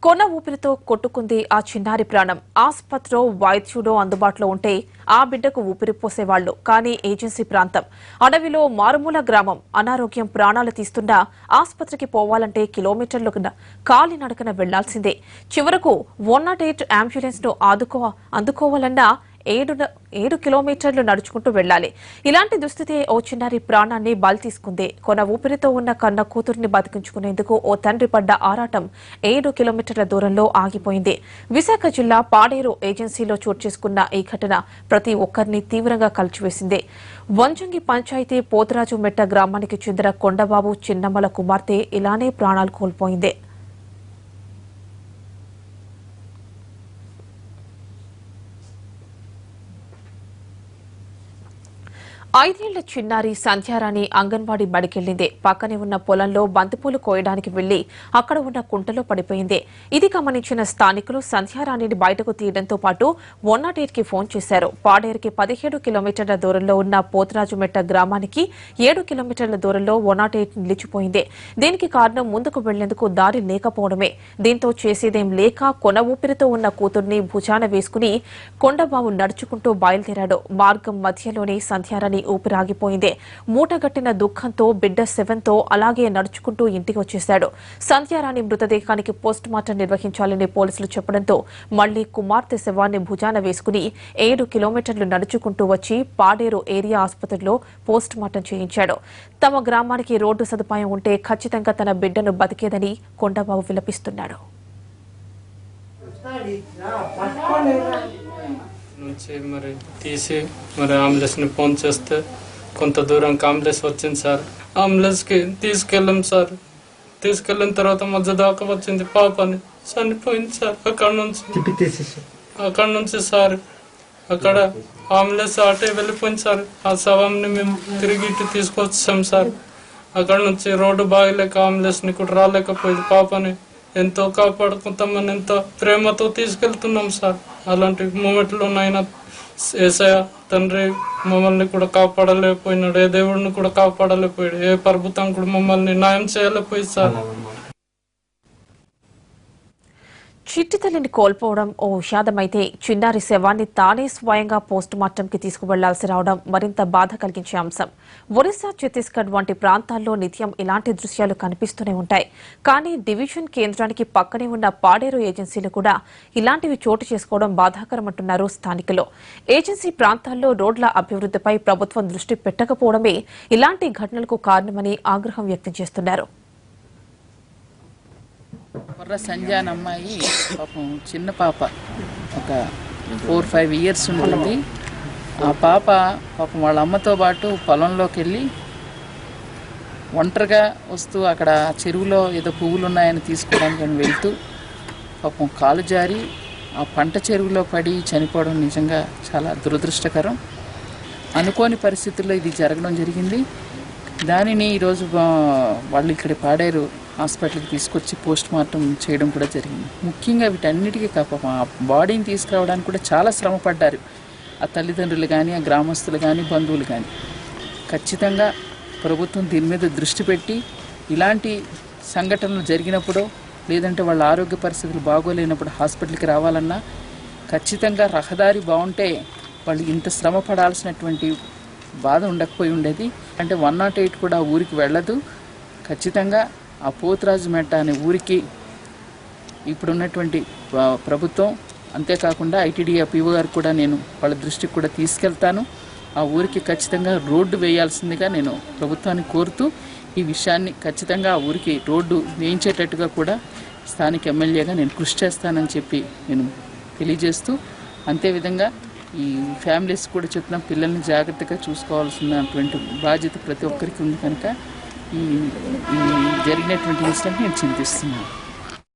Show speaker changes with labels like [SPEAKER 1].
[SPEAKER 1] కొన ఊపిరితో కొట్టుకుంది ఆ చిన్నారి ప్రాణం. ఆస్పత్రిలో వైద్యుడు అందుబాటులో ఉంటే ఆ బిడ్డకు ఊపిరి పోసేవాళ్లు. కానీ ఏజెన్సీ ప్రాంతం, అడవిలో మారుమూల గ్రామం, అనారోగ్యం ప్రాణాలు తీస్తున్నా ఆస్పత్రికి పోవాలంటే కిలోమీటర్లు కాలినడకన వెళ్లాల్సిందే. చివరకు 108 అంబులెన్స్ ను అందుకోవాలన్నా 7 కిలోమీటర్లు నడుచుకుంటూ వెళ్లాలి. ఇలాంటి దుస్థితి ఓ చిన్నారి ప్రాణాన్ని బలి తీసుకుంది. కొన ఊపిరితో ఉన్న కన్న కూతురిని బతికించుకునేందుకు ఓ తండ్రి పడ్డ ఆరాటం 7 కిలోమీటర్ల దూరంలో ఆగిపోయింది. విశాఖ జిల్లా పాడేరు ఏజెన్సీలో చోటు చేసుకున్న ఈ ఘటన ప్రతి ఒక్కరిని తీవ్రంగా కలిచివేసింది. వంజంగి పంచాయతీ పోతురాజుమెట్ట గ్రామానికి చెందిన కొండబాబు చిన్నమ్మల కుమార్తె ఇలానే ప్రాణాలు కోల్పోయింది. 5 ఏళ్ల చిన్నారి సంధ్యారాణి అంగన్వాడీ బడికెళ్లింది. పక్కనే ఉన్న పొలంలో బంతిపూలు కోయడానికి వెళ్లి అక్కడ ఉన్న కుంటలో పడిపోయింది. ఇది గమనించిన స్థానికులు సంధ్యారాణిని బయటకు తీయడంతో పాటు 108 కి ఫోన్ చేశారు. పాడేరుకి 17 కిలోమీటర్ల దూరంలో ఉన్న పోతురాజుమెట్ట గ్రామానికి 7 కిలోమీటర్ల దూరంలో 108 నిలిచిపోయింది. దీనికి కారణం ముందుకు వెళ్లేందుకు దారి లేకపోవడమే. దీంతో చేసేదేం లేక కొన ఊపిరితో ఉన్న కూతుర్ని భుజాన వేసుకుని కొండబాబు నడుచుకుంటూ బయలుదేరాడు. మార్గం మధ్యలోనే సంధ్యారాణి ఊపిరాగిపోయింది. మూటగట్టిన దుఃఖంతో బిడ్డ శవంతో అలాగే నడుచుకుంటూ ఇంటికి వచ్చేశాడు. సంధ్యారాణి మృతదేహానికి పోస్టుమార్టం నిర్వహించాలని పోలీసులు చెప్పడంతో మళ్లీ కుమార్తె శవాన్ని భుజాన వేసుకుని 7 కిలోమీటర్లు నడుచుకుంటూ వచ్చి పాడేరు ఏరియా ఆసుపత్రిలో పోస్టుమార్టం చేయించాడు. తమ గ్రామానికి రోడ్డు సదుపాయం ఉంటే ఖచ్చితంగా తన బిడ్డను బతికేదని కొండబాబు విలపిస్తున్నాడు.
[SPEAKER 2] నుంచి మరి తీసి మరి అంబులెన్స్ని ఫోన్ చేస్తే కొంత దూరంకి అంబులెన్స్ వచ్చింది సార్. అంబులెన్స్కి తీసుకెళ్ళాం సార్. తీసుకెళ్ళిన తర్వాత మధ్య దాకా వచ్చింది, పాపని చనిపోయింది సార్. అక్కడ నుంచి సార్ అక్కడ అంబులెన్స్ అటే వెళ్ళిపోయింది సార్. ఆ శవాన్ని మేము తిరిగి ఇటు తీసుకొచ్చాం సార్. అక్కడ నుంచి రోడ్డు బాగలేక అంబులెన్స్ని కూడా రాలేకపోయింది. పాపని ఎంతో కాపాడుకుంటామని ఎంతో ప్రేమతో తీసుకెళ్తున్నాం సార్. అలాంటి మూమెంట్లో నాయన ఏసయ్య తండ్రి మమ్మల్ని కూడా కాపాడలేకపోయినాడు. ఏ దేవుడిని కూడా కాపాడలేకపోయాడు. ఏ ప్రభుత్వం కూడా మమ్మల్ని న్యాయం చేయలేకపోయింది సార్.
[SPEAKER 1] చిట్టి తల్లిని కోల్పోవడం ఓ విషాదమైతే చిన్నారి శవాన్ని తానే స్వయంగా పోస్టుమార్టంకి తీసుకువెళ్లాల్సి రావడం మరింత బాధ కలిగించే అంశం. ఒరిస్సా, ఛత్తీస్గఢ్ వంటి ప్రాంతాల్లో నిత్యం ఇలాంటి దృశ్యాలు కనిపిస్తూనే ఉంటాయి. కానీ డివిజన్ కేంద్రానికి పక్కనే ఉన్న పాడేరు ఏజెన్సీలు కూడా ఇలాంటివి చోటు చేసుకోవడం బాధాకరమంటున్నారు స్థానికులు. ఏజెన్సీ ప్రాంతాల్లో రోడ్ల అభివృద్ధిపై ప్రభుత్వం దృష్టి పెట్టకపోవడమే ఇలాంటి ఘటనలకు కారణమని ఆగ్రహం వ్యక్తం చేస్తున్నారు.
[SPEAKER 3] కుర్ర సంజాన్ అమ్మాయి పాపం చిన్న పాప, ఒక 4-5 ఇయర్స్ ఉంటుంది. ఆ పాప పాపం వాళ్ళ అమ్మతో పాటు పొలంలోకి వెళ్ళి ఒంటరిగా వస్తూ అక్కడ చెరువులో ఏదో పువ్వులు ఉన్నాయని తీసుకోవడానికి వెళ్తూ పాపం కాలు జారి ఆ పంట చెరువులో పడి చనిపోవడం నిజంగా చాలా దురదృష్టకరం. అనుకోని పరిస్థితుల్లో ఇది జరగడం జరిగింది. దానిని ఈరోజు వాళ్ళు ఇక్కడ పాడేరు హాస్పిటల్కి తీసుకొచ్చి పోస్టుమార్టం చేయడం కూడా జరిగింది. ముఖ్యంగా వీటన్నిటికీ పాపం ఆ బాడీని తీసుకురావడానికి కూడా చాలా శ్రమ పడ్డారు. ఆ తల్లిదండ్రులు కానీ, ఆ గ్రామస్తులు కానీ, బంధువులు కానీ. ఖచ్చితంగా ప్రభుత్వం దీని మీద దృష్టి పెట్టి ఇలాంటి సంఘటనలు జరిగినప్పుడు, లేదంటే వాళ్ళ ఆరోగ్య పరిస్థితులు బాగోలేనప్పుడు హాస్పిటల్కి రావాలన్నా ఖచ్చితంగా రహదారి బాగుంటే వాళ్ళు ఇంత శ్రమ పడాల్సినటువంటి బాధ ఉండకపోయి ఉండేది. అంటే 108 కూడా ఊరికి వెళ్ళదు. ఖచ్చితంగా ఆ పోతురాజుమెట్ట అనే ఊరికి ఇప్పుడున్నటువంటి ప్రభుత్వం, అంతేకాకుండా ఐటీడీఏ పీఓ గారు కూడా నేను వాళ్ళ దృష్టికి కూడా తీసుకెళ్తాను. ఆ ఊరికి ఖచ్చితంగా రోడ్డు వేయాల్సిందిగా నేను ప్రభుత్వాన్ని కోరుతూ ఈ విషయాన్ని ఖచ్చితంగా ఆ ఊరికి రోడ్డు వేయించేటట్టుగా కూడా స్థానిక ఎమ్మెల్యేగా నేను కృషి చేస్తానని చెప్పి నేను తెలియజేస్తూ, అంతేవిధంగా ఈ ఫ్యామిలీస్ కూడా చెప్తున్న పిల్లల్ని జాగ్రత్తగా చూసుకోవాల్సినటువంటి బాధ్యత ప్రతి ఒక్కరికి ఉంది కనుక ఈ జరిగినటువంటి ఇన్సిడెంట్ నేను చింతిస్తున్నాను.